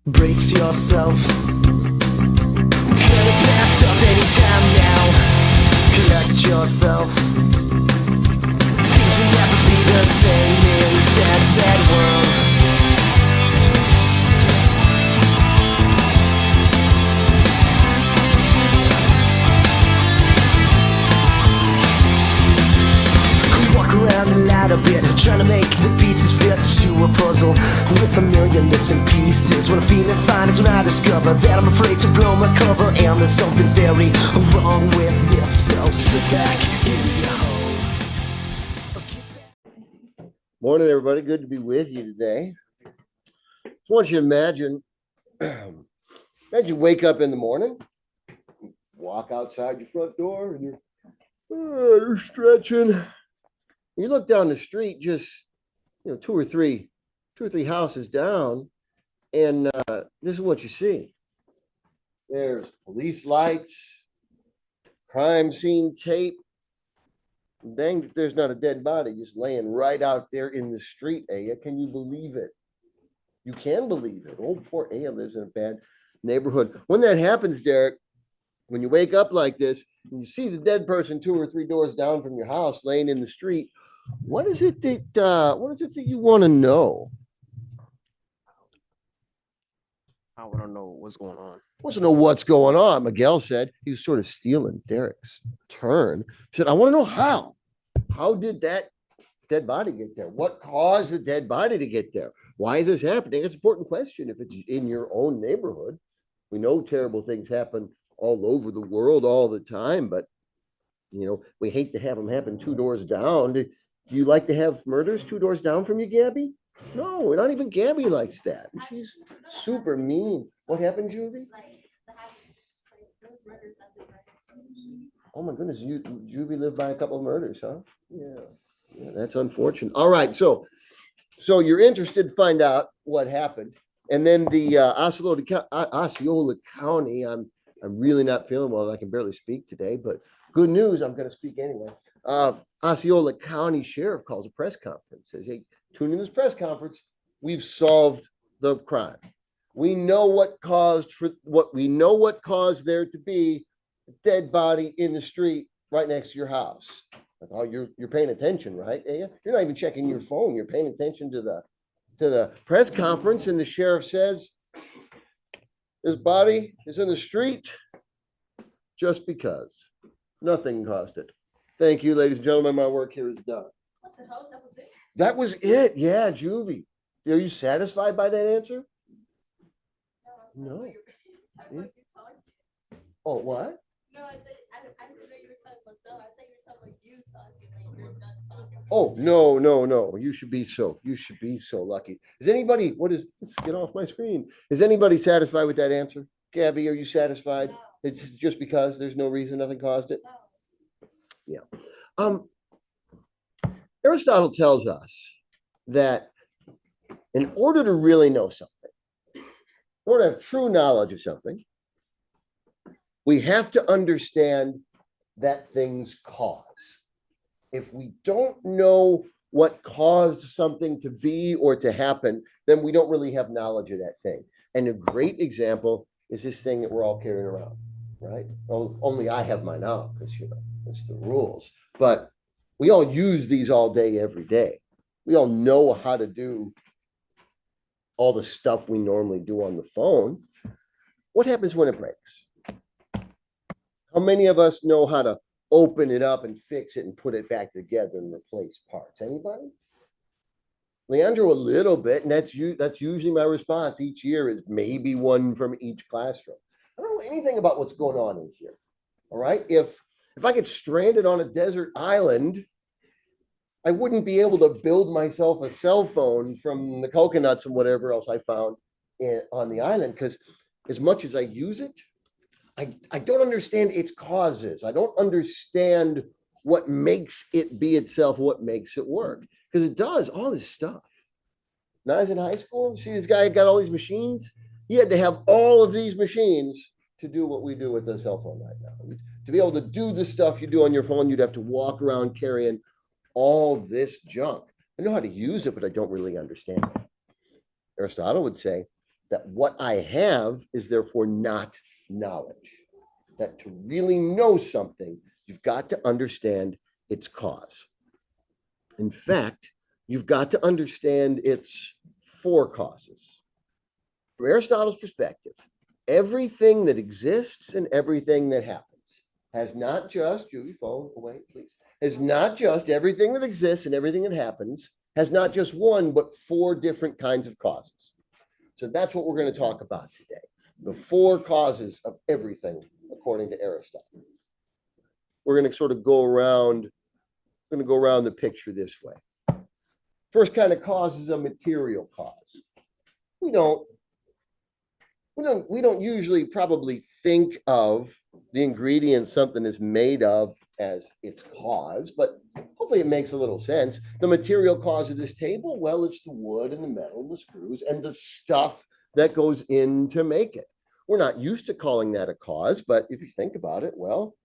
Brace yourself. Gonna pass up anytime now. Collect yourself. Things will never be the same in a sad, sad world. Walk around the light a bit, trying to make the pieces fit to a puzzle with a million missing pieces. When I'm feeling fine is when I discover that I'm afraid to blow my cover, and there's something very wrong with this. So slip back into your hole. Morning, everybody. Good to be with you today. Just want you to imagine, you wake up in the morning, walk outside your front door, and you're stretching. You look down the street, just two or three houses down, and this is what you see. There's police lights, crime scene tape. Dang, if there's not a dead body just laying right out there in the street, Aya. Can you believe it? You can believe it. Oh, poor Aya lives in a bad neighborhood. When that happens, Derek, when you wake up like this and you see the dead person 2 or 3 doors down from your house laying in the street, what is it that you want to know? I want to know what's going on. Wants to know what's going on. Miguel said he was sort of stealing Derek's turn. He said, I want to know how. How did that dead body get there? What caused the dead body to get there? Why is this happening? It's an important question if it's in your own neighborhood. We know terrible things happen all over the world all the time, but we hate to have them happen 2 doors down. Do you like to have murders 2 doors down from you, Gabby? No, not even Gabby likes that. She's super mean. What happened, Juvie? Oh my goodness, Juvie lived by a couple of murders, huh? Yeah, that's unfortunate. All right, so you're interested to find out what happened, and then the Osceola County. I'm really not feeling well. I can barely speak today, but good news, I'm going to speak anyway. Osceola County Sheriff calls a press conference. Says, "Hey, tune in this press conference. We've solved the crime. We know what caused there to be a dead body in the street right next to your house." Like, oh, you're paying attention, right? You're not even checking your phone. You're paying attention to the press conference, and the sheriff says, "This body is in the street just because. Nothing caused it." Thank you, ladies and gentlemen. My work here is done. What the hell? That was it? That was it. Yeah, Juvie. Are you satisfied by that answer? No. Oh, what? No, I didn't know you were talking about them. I think you were talking about you talking. Like you're done talking. Oh, no. You should be so lucky. Is anybody, let's get off my screen. Is anybody satisfied with that answer? Gabby, are you satisfied? No. It's just because there's no reason, nothing caused it? No. Yeah. Aristotle tells us that in order to really know something, in order to have true knowledge of something, we have to understand that things cause. If we don't know what caused something to be or to happen, then we don't really have knowledge of that thing. And a great example is this thing that we're all carrying around, right? Well, only I have mine out because, it's the rules. But we all use these all day, every day. We all know how to do all the stuff we normally do on the phone. What happens when it breaks? How many of us know how to open it up and fix it and put it back together and replace parts? Anybody? Leandro, a little bit, and that's usually my response each year is maybe one from each classroom. I don't know anything about what's going on in here. All right. If I get stranded on a desert island, I wouldn't be able to build myself a cell phone from the coconuts and whatever else I found on the island, because as much as I use it, I don't understand its causes. I don't understand what makes it be itself, what makes it work, because it does all this stuff. When I was in high school, see this guy got all these machines. He had to have all of these machines to do what we do with the cell phone right now. To be able to do the stuff you do on your phone, you'd have to walk around carrying all this junk. I know how to use it, but I don't really understand it. Aristotle would say that what I have is therefore not knowledge. That to really know something, you've got to understand its cause. In fact, you've got to understand its four causes. From Aristotle's perspective, everything that exists and everything that happens has not just, Julie, phone away, please, has not just everything that exists and everything that happens, has not just one, but four different kinds of causes. So that's what we're going to talk about today. The four causes of everything, according to Aristotle. We're going to sort of go around the picture this way. First kind of cause is a material cause. We don't usually probably think of the ingredients something is made of as its cause, but hopefully it makes a little sense. The material cause of this table, well, it's the wood and the metal and the screws and the stuff that goes in to make it. We're not used to calling that a cause, but if you think about it, well,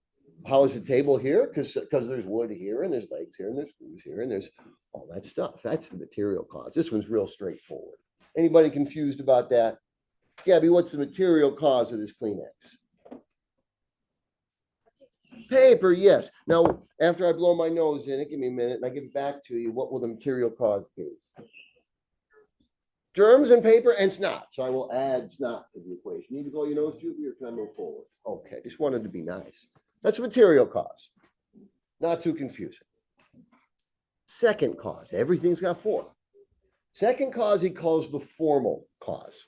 how is the table here? Because there's wood here and there's legs here and there's screws here and there's all that stuff. That's the material cause. This one's real straightforward. Anybody confused about that? Gabby, what's the material cause of this Kleenex? Paper, yes. Now, after I blow my nose in it, give me a minute and I give it back to you, what will the material cause be? Germs and paper and snot. So I will add snot to the equation. You need to blow your nose, Julie, or can I move forward? Okay, just wanted to be nice. That's a material cause. Not too confusing. Second cause, everything's got four. Second cause he calls the formal cause.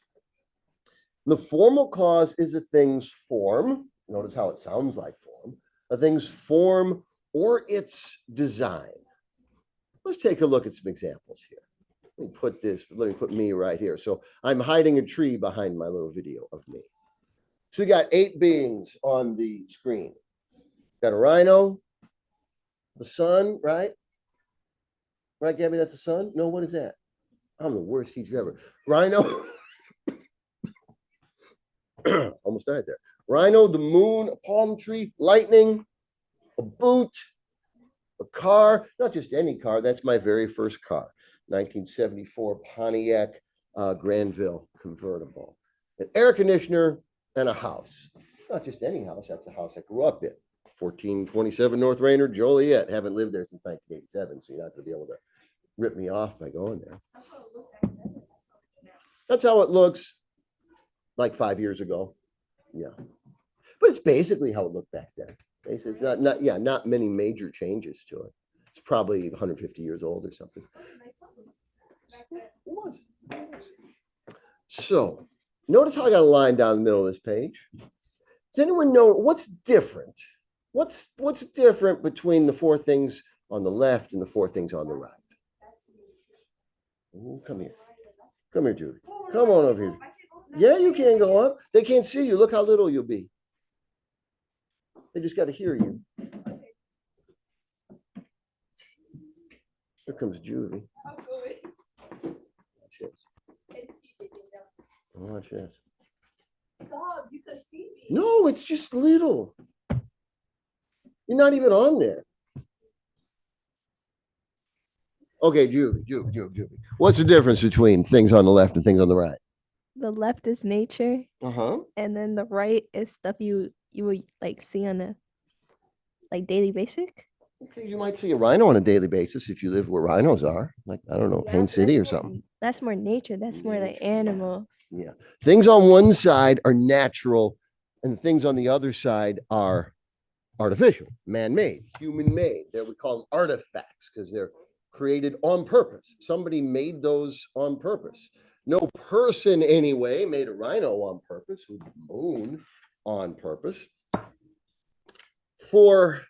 The formal cause is a thing's form. Notice how it sounds like form. A thing's form or its design. Let's take a look at some examples here. Let me put me right here. So I'm hiding a tree behind my little video of me. So we got 8 beings on the screen. Got a rhino, the sun, right? Right, Gabby, that's the sun? No, what is that? I'm the worst teacher ever. Rhino. Almost died there. Rhino, the moon, a palm tree, lightning, a boot, a car, not just any car. That's my very first car, 1974 Pontiac Granville convertible. An air conditioner and a house. Not just any house, that's a house I grew up in. 1427 North Rainer, Joliet. Haven't lived there since 1987, so you're not going to be able to rip me off by going there. That's how it looks like 5 years ago. Yeah. But it's basically how it looked back then. It's not many major changes to it. It's probably 150 years old or something. It was. So notice how I got a line down the middle of this page. Does anyone know what's different? What's different between the four things on the left and the four things on the right? Ooh, come here. Come here, Judy. Come on over here. Yeah, you can go up. They can't see you. Look how little you'll be. They just got to hear you. Here comes Judy. Watch this. Watch this. Stop, you can see me. No, it's just little. You're not even on there. Okay, Judy. What's the difference between things on the left and things on the right? The left is nature, Uh-huh. and then the right is stuff you would like see on a like daily basic. Okay, you might see a rhino on a daily basis if you live where rhinos are, like, I don't know, Yeah, Haines but City or that's more- something. That's more nature. That's more like animals. Yeah. Things on one side are natural, and things on the other side are artificial, man-made, human-made. We call them artifacts because they're created on purpose. Somebody made those on purpose. No person, anyway, made a rhino on purpose, with the moon on purpose. For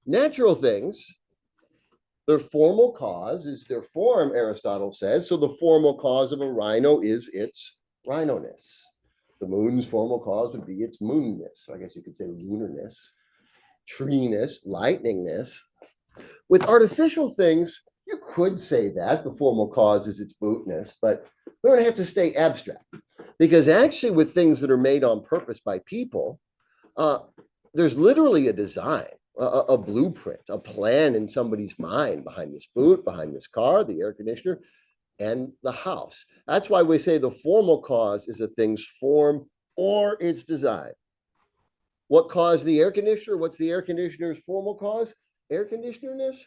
natural things, their formal cause is their form, Aristotle says. So the formal cause of a rhino is its rhino-ness. The moon's formal cause would be its moonness. So I guess you could say lunarness, treeness, lightningness. With artificial things, you could say that the formal cause is its bootness, but we're going to have to stay abstract. Because actually with things that are made on purpose by people, there's literally a design, a blueprint, a plan in somebody's mind behind this boot, behind this car, the air conditioner. and the house. That's why we say the formal cause is a thing's form or its design. What caused the air conditioner? What's the air conditioner's formal cause? Air conditionerness?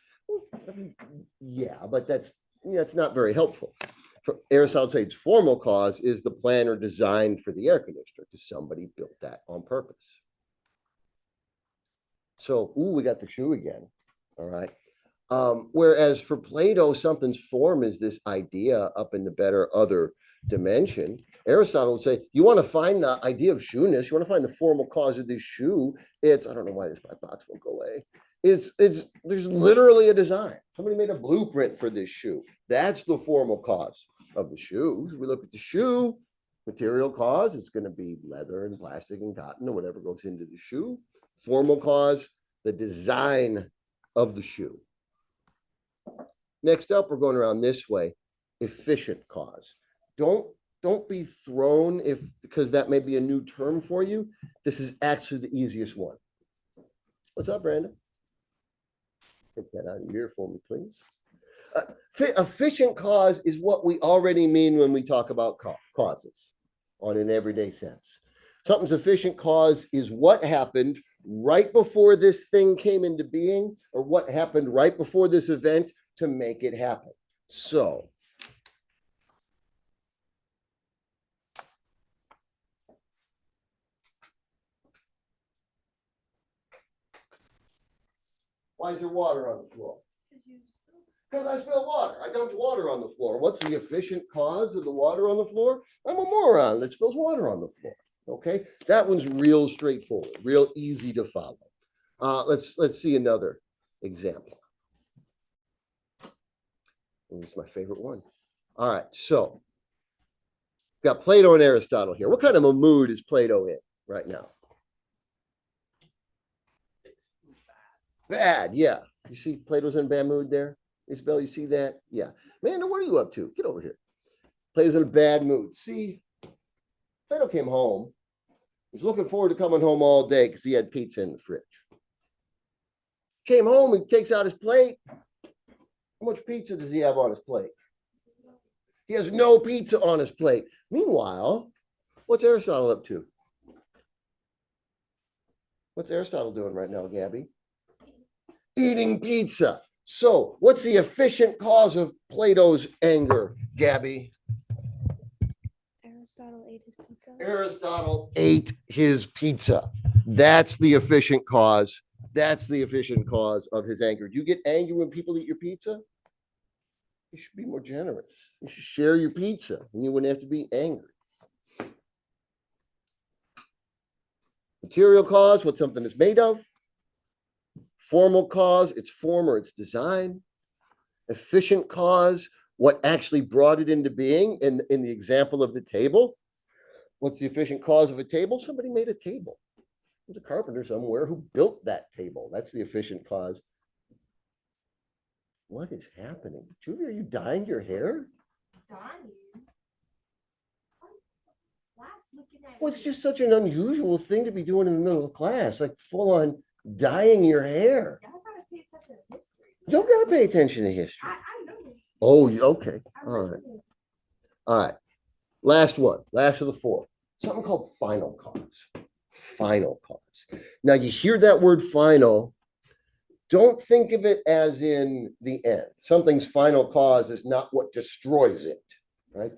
Yeah, but that's not very helpful. Aristotle says its formal cause is the plan or design for the air conditioner because somebody built that on purpose. So, we got the shoe again. All right. Whereas for Plato, something's form is this idea up in the better other dimension. Aristotle would say, you want to find the idea of shoeness, you want to find the formal cause of this shoe. It's, I don't know why this black box won't go away. It's there's literally a design. Somebody made a blueprint for this shoe. That's the formal cause of the shoes. We look at the shoe, material cause, it's going to be leather and plastic and cotton or whatever goes into the shoe. Formal cause, the design of the shoe. Next up, we're going around this way. Efficient cause. Don't be thrown because that may be a new term for you. This is actually the easiest one. What's up, Brandon? Get that out of here for me, please. Efficient cause is what we already mean when we talk about causes on an everyday sense. Something's efficient cause is what happened right before this thing came into being, or what happened right before this event to make it happen. So, why is there water on the floor? Because I spilled water. I dumped water on the floor. What's the efficient cause of the water on the floor? I'm a moron that spills water on the floor. Okay, that one's real straightforward, real easy to follow. Let's see another example. This is my favorite one. All right, so got Plato and Aristotle here. What kind of a mood is Plato in right now? Bad, yeah. You see Plato's in a bad mood there? Isabel, you see that? Yeah. Amanda, what are you up to? Get over here. Plato's in a bad mood. See, Plato came home. He's looking forward to coming home all day because he had pizza in the fridge. Came home, he takes out his plate. How much pizza does he have on his plate? He has no pizza on his plate. Meanwhile, what's Aristotle up to? What's Aristotle doing right now, Gabby? Eating pizza. So, what's the efficient cause of Plato's anger, Gabby? Aristotle ate his pizza. Aristotle ate his pizza. That's the efficient cause. That's the efficient cause of his anger. Do you get angry when people eat your pizza? You should be more generous. You should share your pizza and you wouldn't have to be angry. Material cause, what something is made of. Formal cause, its form or its design. Efficient cause, what actually brought it into being. In the example of the table, what's the efficient cause of a table? Somebody made a table. There's a carpenter somewhere who built that table. That's the efficient cause. What is happening? Julia, are you dyeing your hair? Dying. What's looking at Well, it's me? just such an unusual thing to be doing in the middle of class, like full on dyeing your hair. Y'all gotta pay attention to history. You don't got to pay attention to history. I know. Oh, okay. I'm All right. listening. All right. Last one. Last of the four. Something called final cause. Final cause. Now, you hear that word final. Don't think of it as in the end. Something's final cause is not what destroys it, right?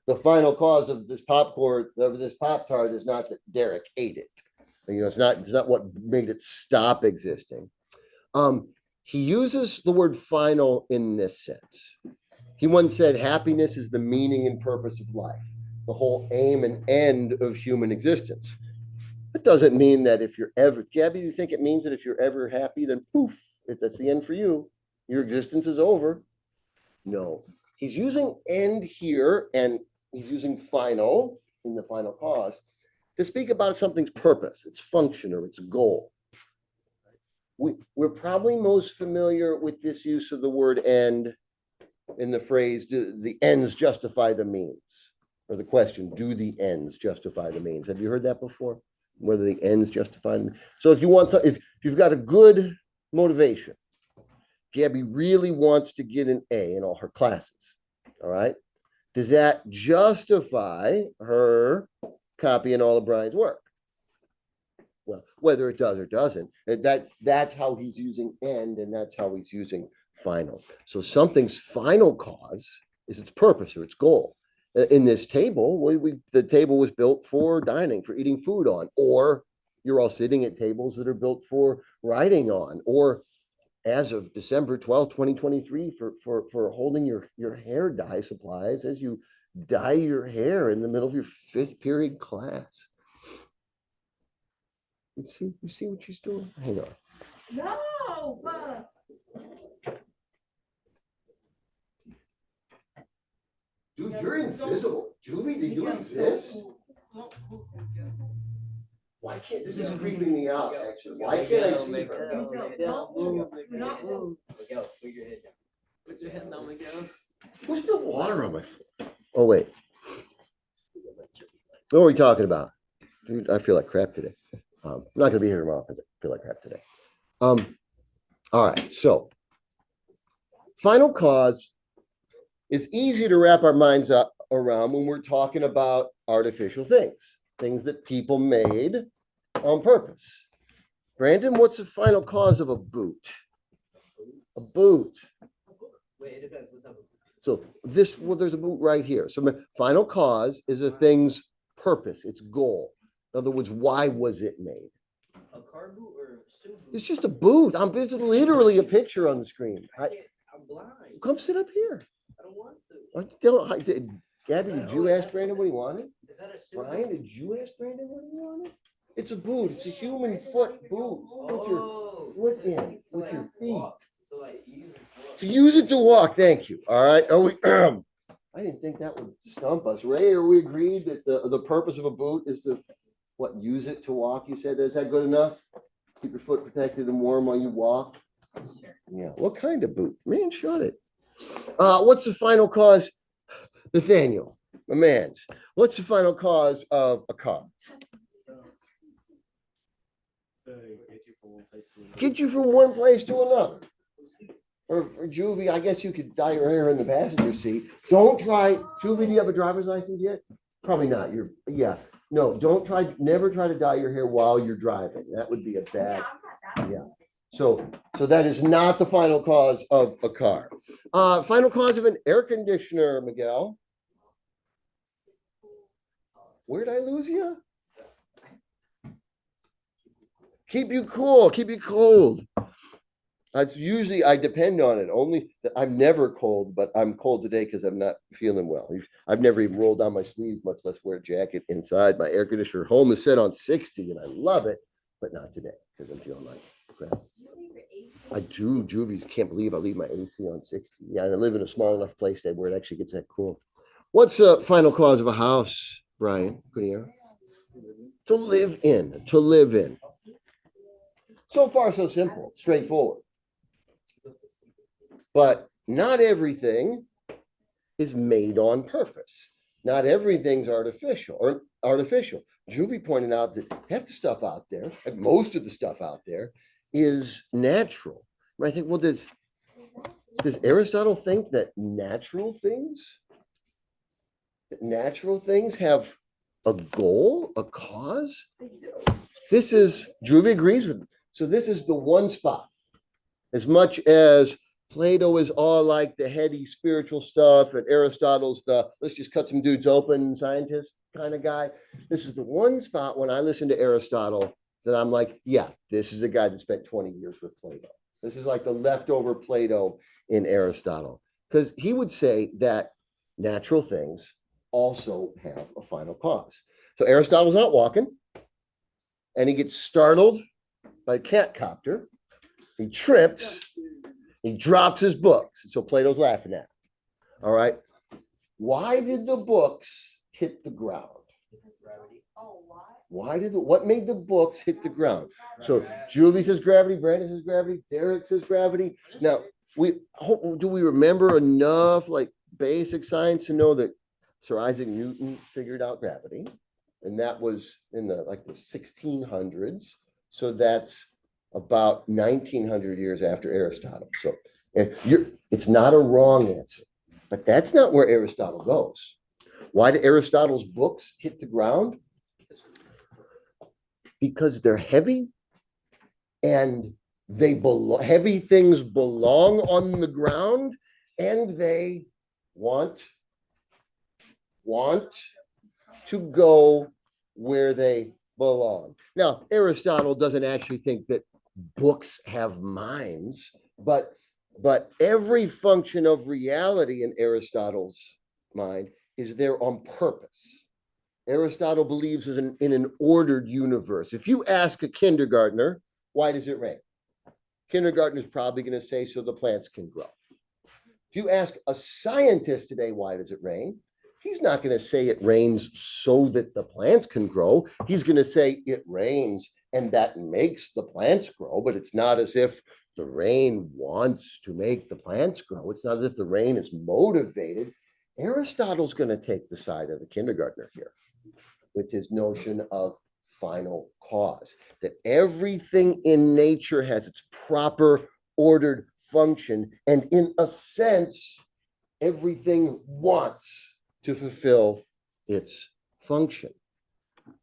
The final cause of this popcorn, of this Pop-Tart is not that Derek ate it. It's not what made it stop existing. He uses the word final in this sense. He once said, happiness is the meaning and purpose of life, the whole aim and end of human existence. It doesn't mean that if you're ever, Gabby, do you think it means that if you're ever happy, then poof, if that's the end for you, your existence is over? No. He's using end here, and he's using final in the final cause to speak about something's purpose, its function, or its goal. We're probably most familiar with this use of the word end in the phrase, do the ends justify the means? Or the question, do the ends justify the means? Have you heard that before? Whether the ends justify them. So if you want to, if you've got a good motivation, Gabby really wants to get an A in all her classes. All right. Does that justify her copying all of Brian's work? Well, whether it does or doesn't, that's how he's using end, and that's how he's using final. So something's final cause is its purpose or its goal. In this table, the table was built for dining, for eating food on, or you're all sitting at tables that are built for writing on, or as of December 12th, 2023, for holding your hair dye supplies as you dye your hair in the middle of your 5th period class. You see what she's doing? Hang on. No, Dude, you're invisible. Juvie, did you exist? Why can't this is creeping me out, actually? Why can't I see her? Miguel, put your head down. Put your head down, Miguel. Who spilled water on my foot? Oh, wait. What are we talking about? Dude, I feel like crap today. I'm not gonna be here tomorrow because I feel like crap today. All right, so final cause is easy to wrap our minds up around when we're talking about artificial things that people made on purpose. Brandon, what's the final cause of a boot? A boot. Wait, it depends. What's up? So there's a boot right here. So my final cause is a thing's purpose, its goal. In other words, why was it made? A car boot or a suit boot? It's just a boot. This is literally a picture on the screen. I'm blind. Come sit up here. I don't want to. Gabby, did you ask Brandon what he wanted? Is that a suit? Brian, did you ask Brandon what he wanted? It's a boot. It's a human foot boot. Put your foot in with your feet. To use it to walk. Thank you. All right. Are we? I didn't think that would stump us. Ray, are we agreed that the purpose of a boot is to use it to walk? You said, is that good enough? Keep your foot protected and warm while you walk. Yeah. What kind of boot? Man, shut it. What's the final cause? Nathaniel, my man. What's the final cause of a car? Get you from one place to another. Or for Juvie, I guess you could dye your hair in the passenger seat. Don't try. Juvie, do you have a driver's license yet? Probably not. No, never try to dye your hair while you're driving. That would be a bad. Yeah. So that is not the final cause of a car. Final cause of an air conditioner, Miguel. Where'd I lose you? Keep you cool, keep you cold. That's usually I depend on it. Only I'm never cold, but I'm cold today because I'm not feeling well. I've never even rolled down my sleeves, much less wear a jacket inside. My air conditioner home is set on 60 and I love it, but not today because I'm feeling like crap. I do. Juvie can't believe I leave my AC on 60. Yeah, and I live in a small enough place that where it actually gets that cool. What's the final cause of a house, Brian? To live in. To live in. So far, so simple, straightforward. But not everything is made on purpose. Not everything's artificial. Juvie pointed out that half the stuff out there, like most of the stuff out there, is natural. And I think, well, does Aristotle think that natural things have a goal, a cause? Juvie agrees with me. So this is the one spot. As much as Plato is all like the heady spiritual stuff and Aristotle's let's just cut some dudes open, scientist kind of guy. This is the one spot when I listen to Aristotle that I'm like, yeah, this is a guy that spent 20 years with Plato. This is like the leftover Plato in Aristotle. Because he would say that natural things also have a final cause. So Aristotle's out walking and he gets startled by a cat copter. He trips, he drops his books. So Plato's laughing at him. All right. Why did the books hit the ground? What made the books hit the ground? So Juvie says gravity, Brandon says gravity, Derek says gravity. Now, do we remember enough like basic science to know that Sir Isaac Newton figured out gravity? And that was in the 1600s. So that's about 1900 years after Aristotle. So it's not a wrong answer. But that's not where Aristotle goes. Why do Aristotle's books hit the ground? Because they're heavy and heavy things belong on the ground and they want to go where they belong. Now, Aristotle doesn't actually think that books have minds, but every function of reality in Aristotle's mind is there on purpose. Aristotle believes in an ordered universe. If you ask a kindergartner, why does it rain? Kindergartner's probably going to say so the plants can grow. If you ask a scientist today, why does it rain? He's not going to say it rains so that the plants can grow. He's going to say it rains and that makes the plants grow, but it's not as if the rain wants to make the plants grow. It's not as if the rain is motivated. Aristotle's going to take the side of the kindergartner here with his notion of final cause, that everything in nature has its proper ordered function, and in a sense, everything wants to fulfill its function.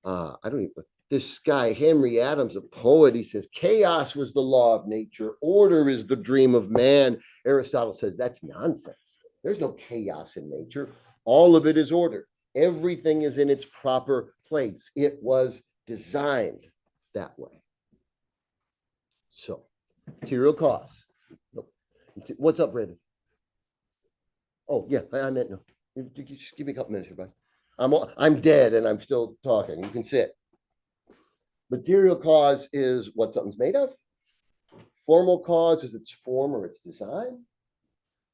I don't even, this guy, Henry Adams, a poet, he says, chaos was the law of nature, order is the dream of man. Aristotle says that's nonsense. There's no chaos in nature. All of it is ordered. Everything is in its proper place. It was designed that way. So, material cause. What's up, Brandon? Oh, yeah, I meant no. Just give me a couple minutes, everybody. I'm dead and I'm still talking. You can sit. Material cause is what something's made of. Formal cause is its form or its design.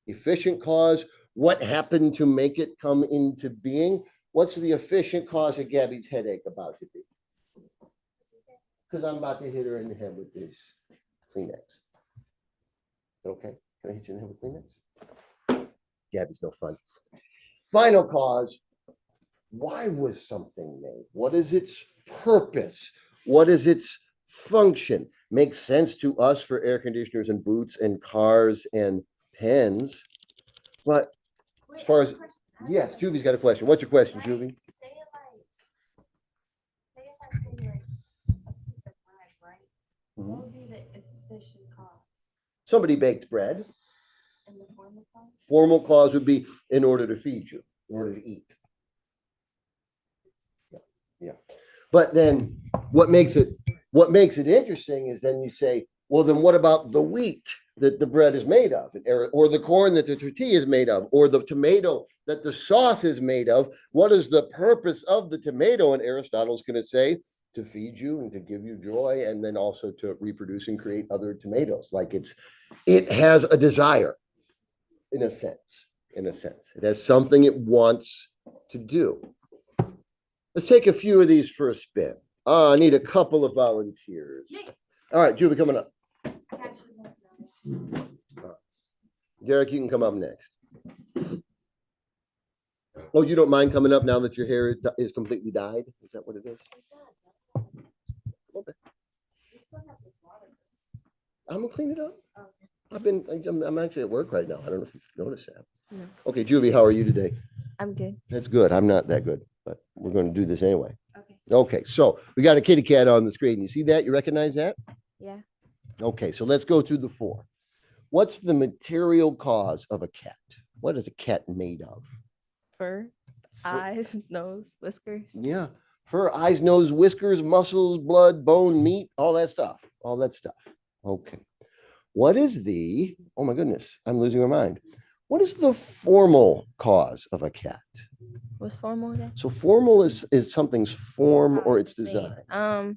Efficient cause, what happened to make it come into being? What's the efficient cause of Gabby's headache about to be? Because I'm about to hit her in the head with this Kleenex. Okay, can I hit you in the head with Kleenex? Gabby's no fun. Final cause, why was something made? What is its purpose? What is its function? Makes sense to us for air conditioners and boots and cars and pens. But as far as, yes, Juvie's got a question. What's your question, Juvie? Say if I say like a piece of bread, right? What would be the efficient cost Somebody baked bread. in the form of cost? Formal cause would be in order to feed you, in order to eat. Yeah. But then what makes it interesting is then you say, well, then what about the wheat that the bread is made of, or the corn that the tortilla is made of, or the tomato that the sauce is made of? What is the purpose of the tomato? And Aristotle's going to say to feed you and to give you joy, and then also to reproduce and create other tomatoes. Like it has a desire, in a sense. It has something it wants to do. Let's take a few of these for a spin. I need a couple of volunteers. All right, Juvie, coming up. Derek, you can come up next. Oh, you don't mind coming up now that your hair is completely dyed? Is that what it is? Okay. I'm gonna clean it up. I'm actually at work right now. I don't know if you've noticed that. No. Okay, Juvie, how are you today? I'm good. That's good. I'm not that good, but we're going to do this anyway. Okay. Okay, so we got a kitty cat on the screen. You see that? You recognize that? Yeah. Okay, so let's go through the four. What's the material cause of a cat? What is a cat made of? Fur, eyes, nose, whiskers. Yeah, fur, eyes, nose, whiskers, muscles, blood, bone, meat, all that stuff. All that stuff. Okay. What is oh my goodness, I'm losing my mind. What is the formal cause of a cat? What's formal again? So formal is something's form or its Wait, design. I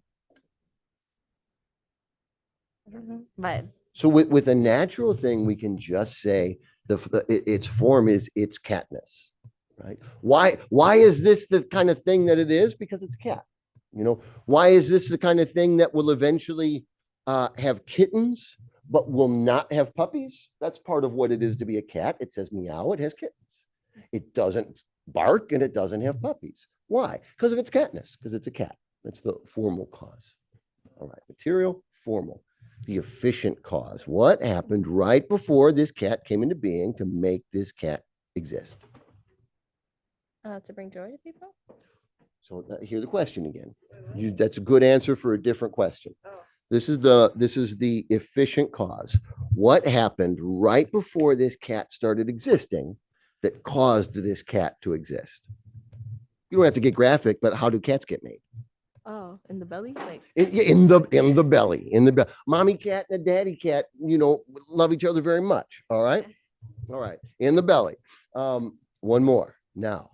don't know. But So with a natural thing, we can just say its form is its catness, right? Why is this the kind of thing that it is? Because it's a cat. You know, why is this the kind of thing that will eventually have kittens, but will not have puppies? That's part of what it is to be a cat. It says meow, it has kittens. It doesn't bark and it doesn't have puppies. Why? Because of its catness, because it's a cat. That's the formal cause. All right, material, formal. The efficient cause. What happened right before this cat came into being to make this cat exist? To bring joy to people. So hear the question again. That's a good answer for a different question. This is the efficient cause. What happened right before this cat started existing that caused this cat to exist? You don't have to get graphic, but how do cats get made? Oh, in the belly, like In the belly, mommy cat and a daddy cat, love each other very much. All right. All right. In the belly. One more. Now,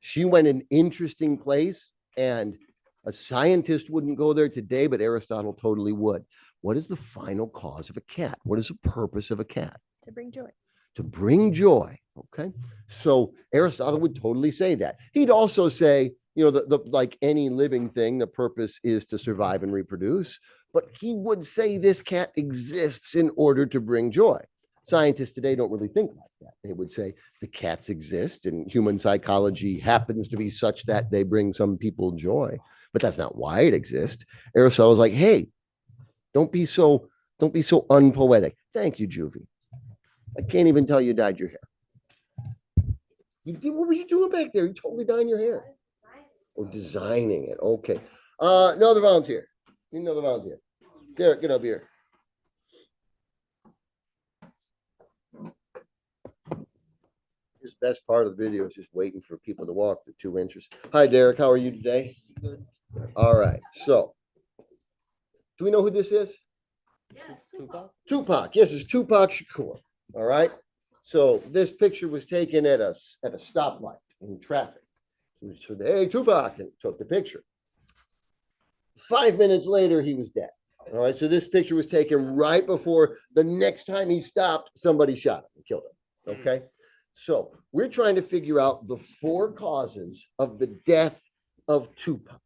she went an interesting place, and a scientist wouldn't go there today, but Aristotle totally would. What is the final cause of a cat? What is the purpose of a cat? to bring joy. To bring joy. Okay. So Aristotle would totally say that. He'd also say, like any living thing, the purpose is to survive and reproduce. But he would say this cat exists in order to bring joy. Scientists today don't really think like that. They would say the cats exist and human psychology happens to be such that they bring some people joy, but that's not why it exists. Aristotle's like, hey, don't be so unpoetic. Thank you, Juvie. I can't even tell you dyed your hair. What were you doing back there? You totally dyeing your hair. Or designing it. Okay. Another volunteer. Another volunteer. Derek, get up here. This best part of the video is just waiting for people to walk the 2 inches. Hi, Derek. How are you today? Good. All right. So, do we know who this is? Yes. Tupac. Yes, it's Tupac Shakur. All right. So this picture was taken at a stoplight in traffic. So hey, Tupac, and took the picture. 5 minutes later, he was dead. All right. So this picture was taken right before the next time he stopped, somebody shot him and killed him. Okay. So we're trying to figure out the 4 causes of the death of Tupac.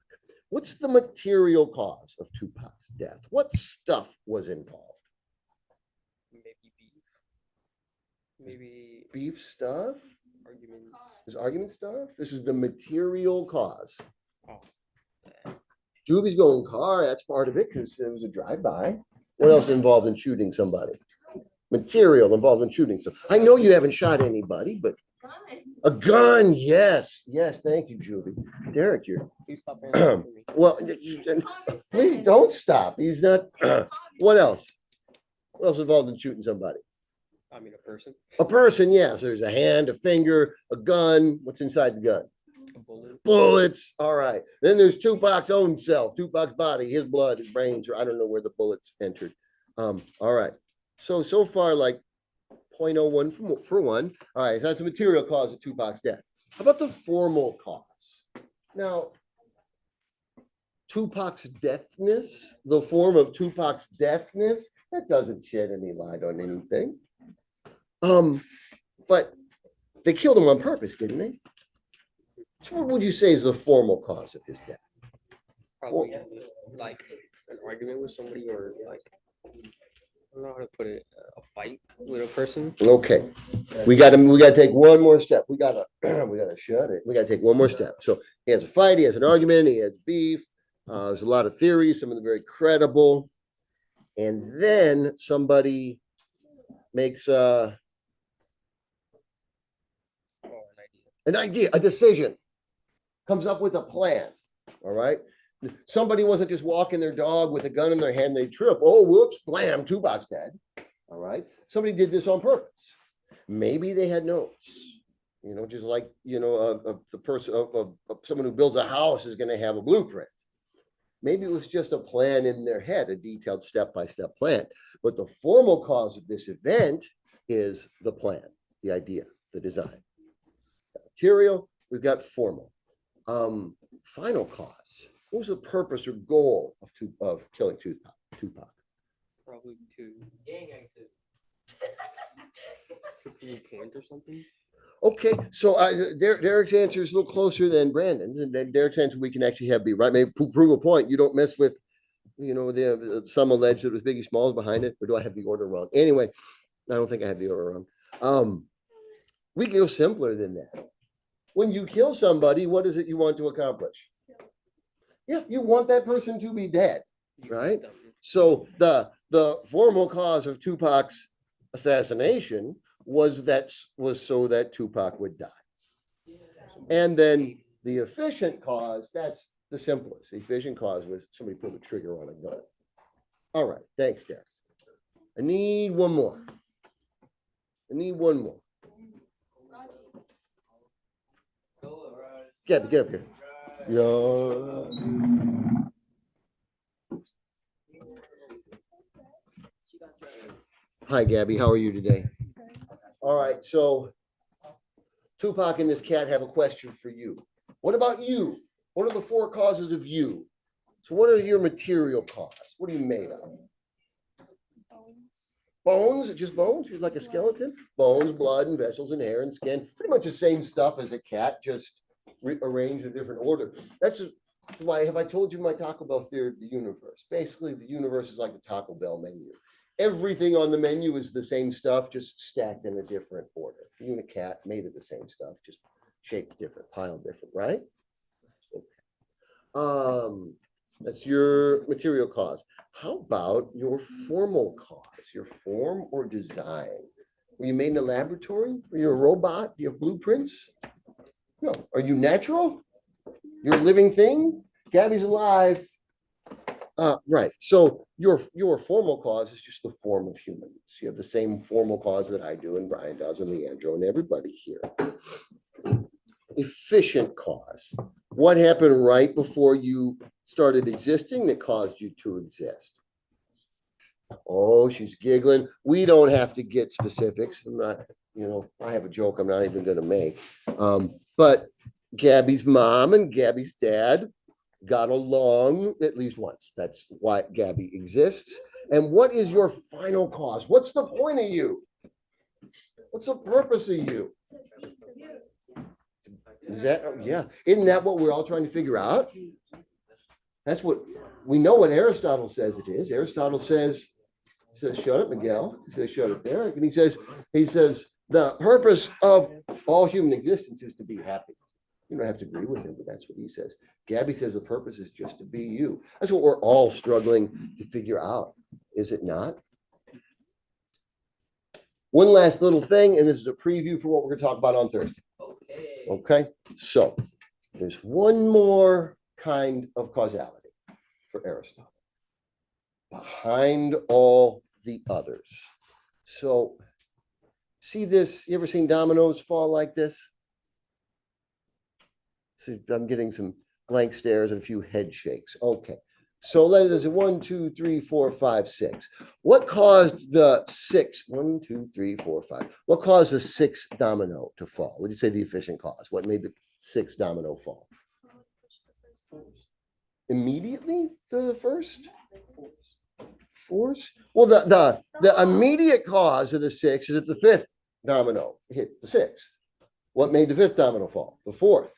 What's the material cause of Tupac's death? What stuff was involved? Maybe beef. Maybe Beef stuff? arguments. Is argument stuff? This is the material cause. Oh. Juvie's going car. That's part of it because it was a drive-by. What else involved in shooting somebody? Material involved in shooting. So I know you haven't shot anybody, but a gun. Yes. Yes. Thank you, Juvie. Derek, you're Please stop answering for me. well. Please don't stop. He's not. What else? What else involved in shooting somebody? I mean, a person, A person. Yes. There's a hand, a finger, a gun. What's inside the gun? a bullet. Bullets. All right. Then there's Tupac's own self, Tupac's body, his blood, his brains, or I don't know where the bullets entered. All right. So far, like 0.01 for one. All right. So that's the material cause of Tupac's death. How about the formal cause? Now, Tupac's deafness, the form of Tupac's deafness, that doesn't shed any light on anything. But they killed him on purpose, didn't they? So what would you say is the formal cause of his death? Probably like an argument with somebody, or like, I don't know how to put it, a fight with a person. Okay, we got to take one more step. We gotta shut it. We gotta take one more step. So he has a fight, he has an argument, he has beef. There's a lot of theories, some of them very credible. And then somebody makes Oh, an idea, a decision, comes up with a plan. All right. Somebody wasn't just walking their dog with a gun in their hand, they trip. Oh, whoops, blam, Tupac's dead. All right. Somebody did this on purpose. Maybe they had notes, just like, the person of someone who builds a house is going to have a blueprint. Maybe it was just a plan in their head, a detailed step-by-step plan. But the formal cause of this event is the plan, the idea, the design. Material, we've got formal. Final cause. What was the purpose or goal of killing Tupac? Probably to Gang activity. prove a point or something. Okay, so Derek's answer is a little closer than Brandon's, and then Derek's answer we can actually be right. Maybe prove a point. You don't mess with, some allege that it was Biggie Smalls behind it, or do I have the order wrong? Anyway, I don't think I have the order wrong. We can go simpler than that. When you kill somebody, what is it you want to accomplish? Yeah, you want that person to be dead, right? So the formal cause of Tupac's assassination was so that Tupac would die. And then the efficient cause, that's the simplest. The efficient cause was somebody pulled the trigger on a gun. All right, thanks, Derek. I need one more. Get up here. Yeah. Hi, Gabby. How are you today? All right. So Tupac and this cat have a question for you. What about you? What are the 4 causes of you? So what are your material causes? What are you made of? Bones, just bones? You're like a skeleton? Bones, blood, and vessels, and hair, and skin. Pretty much the same stuff as a cat, just arranged in a different order. That's why, have I told you my Taco Bell theory of the universe? Basically, the universe is like the Taco Bell menu. Everything on the menu is the same stuff, just stacked in a different order. You and a cat made of the same stuff, just shaped different, piled different, right? Okay. That's your material cause. How about your formal cause, your form or design? Were you made in a laboratory? Are you a robot? Do you have blueprints? No. Are you natural? You're a living thing? Gabby's alive. Right. So your formal cause is just the form of humans. You have the same formal cause that I do, and Brian does, and Leandro, and everybody here. Efficient cause. What happened right before you started existing that caused you to exist? Oh, she's giggling. We don't have to get specifics. I'm not, I have a joke I'm not even going to make. But Gabby's mom and Gabby's dad got along at least once. That's why Gabby exists. And what is your final cause? What's the point of you? What's the purpose of you? Is that, yeah. Isn't that what we're all trying to figure out? That's what we know what Aristotle says it is. Aristotle says, shut up, Miguel. He says, shut up, Derek. And he says, the purpose of all human existence is to be happy. You don't have to agree with him, but that's what he says. Gabby says the purpose is just to be you. That's what we're all struggling to figure out, is it not? One last little thing, and this is a preview for what we're going to talk about on Thursday. Okay, so there's one more kind of causality for Aristotle behind all the others. So, see this? You ever seen dominoes fall like this? So I'm getting some blank stares and a few head shakes. Okay. So there's a 1, 2, 3, 4, 5, 6. What caused the 6? 1, 2, 3, 4, 5. What caused the 6th domino to fall? What did you say the efficient cause? What made the 6th domino fall? Immediately the first? Force? Well, the immediate cause of the 6 is that the 5th domino hit the 6th. What made the 5th domino fall? The 4th.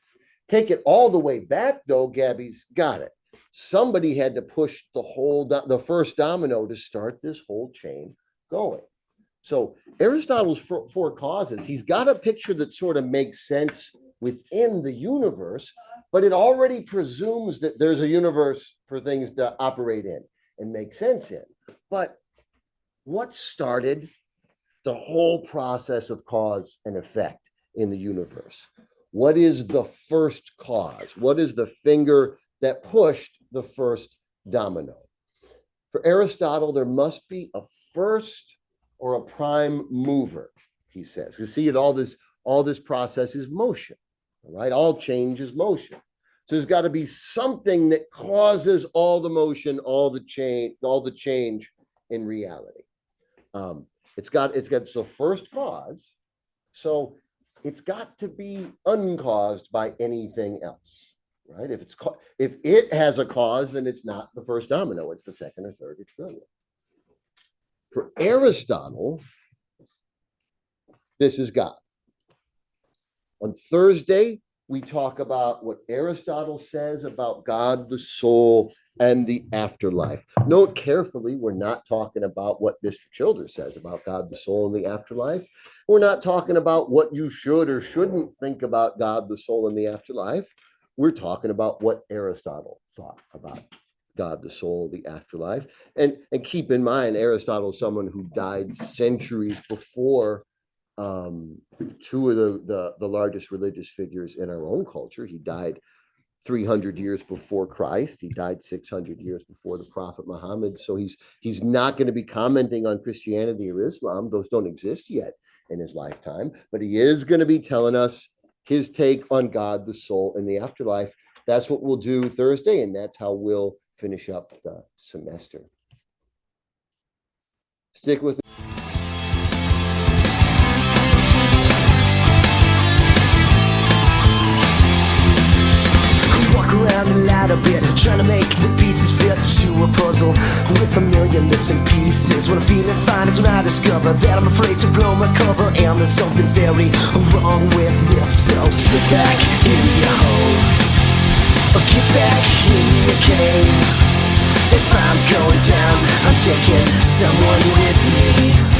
Take it all the way back, though, Gabby's got it. Somebody had to push the first domino to start this whole chain going. So Aristotle's 4 causes, he's got a picture that sort of makes sense within the universe, but it already presumes that there's a universe for things to operate in and make sense in. But what started the whole process of cause and effect in the universe? What is the first cause? What is the finger that pushed the first domino? For Aristotle, there must be a first or a prime mover, he says. You see, all this process is motion, right? All change is motion. So there's got to be something that causes all the motion, all the change in reality. It's got the first cause. So it's got to be uncaused by anything else, right? If it has a cause, then it's not the first domino, it's the second or third or trillion. For Aristotle, this is God. On Thursday, we talk about what Aristotle says about God, the soul, and the afterlife. Note carefully, we're not talking about what Mr. Childers says about God, the soul, and the afterlife. We're not talking about what you should or shouldn't think about God, the soul, and the afterlife. We're talking about what Aristotle thought about God, the soul, the afterlife. And keep in mind, Aristotle is someone who died centuries before two of the largest religious figures in our own culture. He died 300 years before Christ. He died 600 years before the Prophet Muhammad. So he's not going to be commenting on Christianity or Islam. Those don't exist yet in his lifetime. But he is going to be telling us his take on God, the soul, and the afterlife. That's what we'll do Thursday, and that's how we'll finish up the semester. Stick with me. Around a lot a bit, trying to make the pieces fit to a puzzle with a million bits and pieces. What I'm feeling fine is when I discover that I'm afraid to blow my cover, and there's something very wrong with this. So sit back in your hole, or get back in your cave. If I'm going down, I'm taking someone with me.